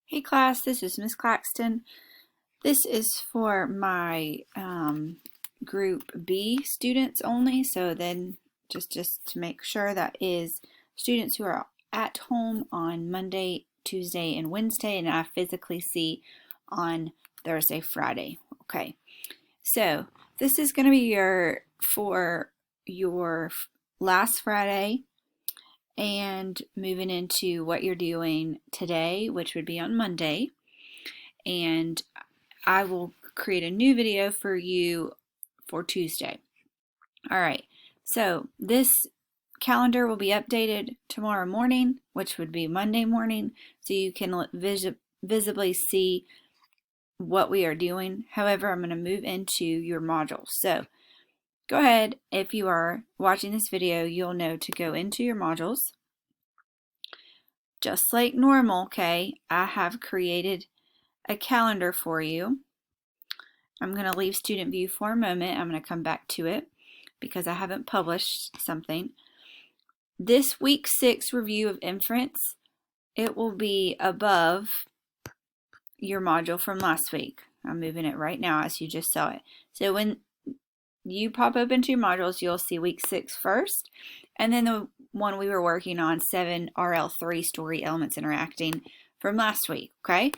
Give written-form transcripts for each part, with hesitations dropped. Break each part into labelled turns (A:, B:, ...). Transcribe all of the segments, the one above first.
A: Hey class, this is Miss Claxton. This is for my Group B students only, so then just to make sure that is students who are at home on Monday, Tuesday, and Wednesday, and I physically see on Thursday, Friday. Okay, so this is going to be for your last Friday and moving into what you're doing today, which would be on Monday. And I will create a new video for you for Tuesday. All right, so this calendar will be updated tomorrow morning, which would be Monday morning, so you can visibly see what we are doing. However, I'm going to move into your modules. So go ahead, if you are watching this video, you'll know to go into your modules. Just like normal, okay, I have created a calendar for you. I'm going to leave student view for a moment. I'm going to come back to it because I haven't published something. This week 6 review of inference, it will be above your module from last week. I'm moving it right now as you just saw it. So when you pop open to your modules, you'll see week 6 first, and then the one we were working on, 7RL3 story elements interacting from last week, okay?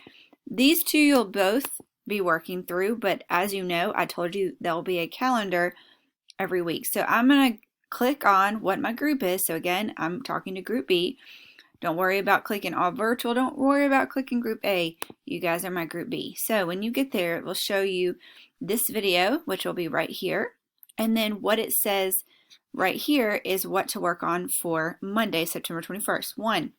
A: These two you'll both be working through, but as you know, I told you there'll be a calendar every week. So I'm going to click on what my group is. So again, I'm talking to Group B. Don't worry about clicking all virtual. Don't worry about clicking Group A. You guys are my Group B. So when you get there, it will show you this video, which will be right here. And then what it says right here is what to work on for Monday, September 21st. 1.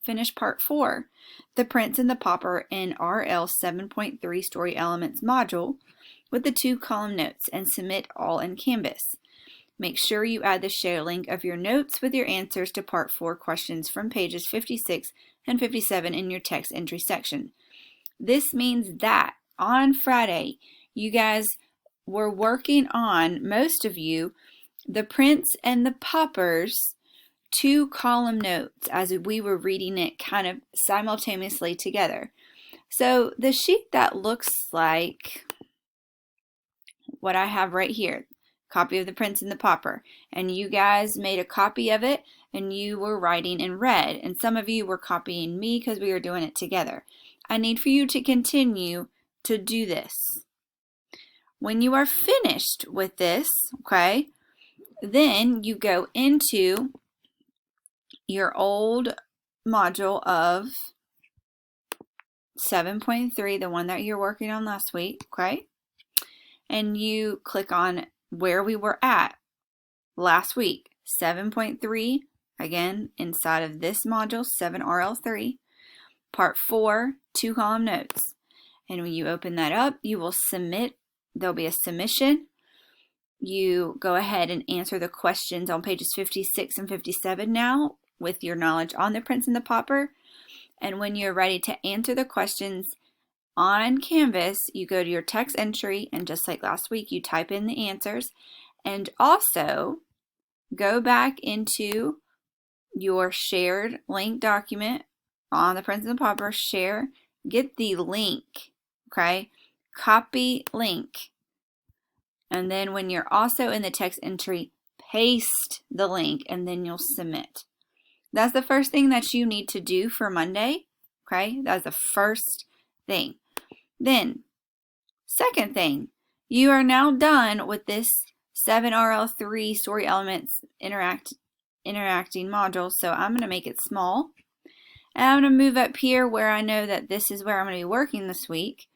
A: Finish part 4, the Prince and the Pauper in RL 7.3 Story Elements module with the 2 column notes and submit all in Canvas. Make sure you add the share link of your notes with your answers to part 4 questions from pages 56 and 57 in your text entry section. This means that on Friday, you guys were working on, most of you, the Prince and the Paupers 2 column notes as we were reading it kind of simultaneously together. So the sheet that looks like what I have right here, copy of the Prince and the Pauper, and you guys made a copy of it and you were writing in red, and some of you were copying me because we were doing it together. I need for you to continue to do this. When you are finished with this, okay, then you go into your old module of 7.3, the one that you're working on last week, okay? And you click on where we were at last week, 7.3, again, inside of this module, 7RL3, part 4, 2 column notes. And when you open that up, you will submit, there'll be a submission. You go ahead and answer the questions on pages 56 and 57 now with your knowledge on the Prince and the Pauper. And when you're ready to answer the questions on Canvas, you go to your text entry, and just like last week, you type in the answers. And also go back into your shared link document on the Prince and the Pauper, share, get the link, okay? Copy link. And then when you're also in the text entry, paste the link, and then you'll submit. That's the first thing that you need to do for Monday, okay? That's the first thing. Then, second thing, you are now done with this 7RL3 Story Elements interacting module, so I'm going to make it small. And I'm going to move up here where I know that this is where I'm going to be working this week,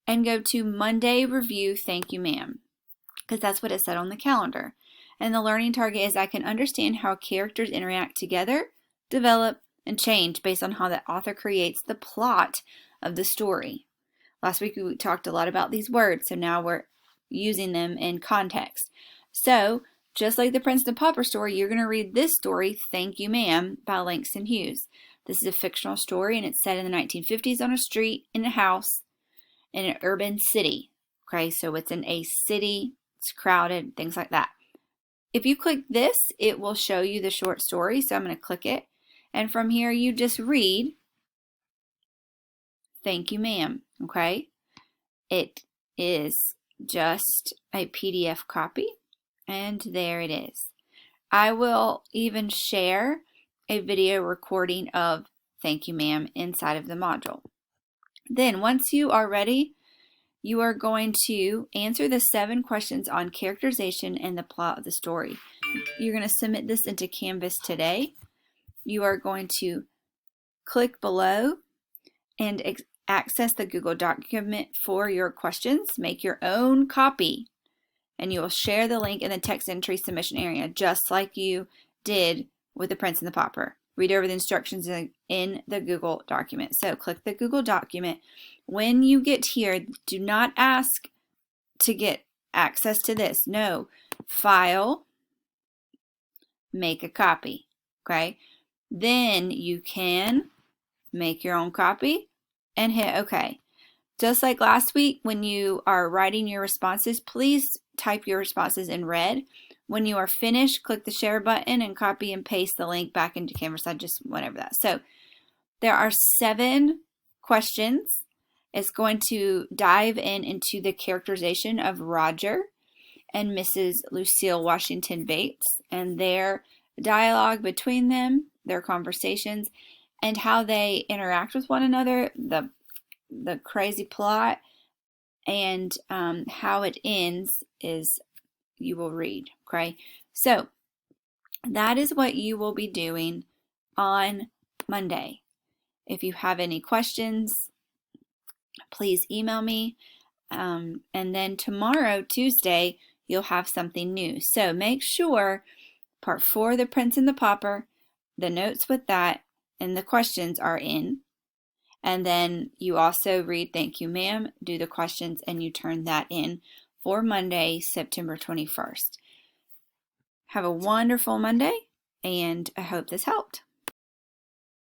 A: and go to Monday Review, Thank You Ma'am, because that's what it said on the calendar. And the learning target is I can understand how characters interact together, develop, and change based on how the author creates the plot of the story. Last week we talked a lot about these words, so now we're using them in context. So, just like the Prince and the Pauper story, you're going to read this story, Thank You Ma'am, by Langston Hughes. This is a fictional story, and it's set in the 1950s on a street, in a house, in an urban city. Okay, so it's in a city, it's crowded, things like that. If you click this, it will show you the short story, so I'm going to click it. And from here, you just read thank you, ma'am. Okay? It is just a PDF copy, and there it is. I will even share a video recording of thank you, ma'am inside of the module. Then once you are ready, you are going to answer the 7 questions on characterization and the plot of the story. You're going to submit this into Canvas today. You are going to click below and access the Google document for your questions. Make your own copy, and you will share the link in the text entry submission area, just like you did with the Prince and the Pauper. Read over the instructions in the Google document. So click the Google document. When you get here, do not ask to get access to this. No. File, make a copy. Okay? Then you can make your own copy and hit OK. Just like last week, when you are writing your responses, please type your responses in red. When you are finished, click the share button and copy and paste the link back into Canvas. I just went over that. So there are 7 questions. It's going to dive into the characterization of Roger and Mrs. Lucille Washington Bates and their dialogue between them, their conversations, and how they interact with one another, the crazy plot, and how it ends is you will read. Okay, so that is what you will be doing on Monday. If you have any questions, please email me. And then tomorrow, Tuesday, you'll have something new. So make sure part 4, The Prince and the Pauper, the notes with that, and the questions are in. And then you also read thank you, ma'am, do the questions, and you turn that in for Monday, September 21st. Have a wonderful Monday, and I hope this helped.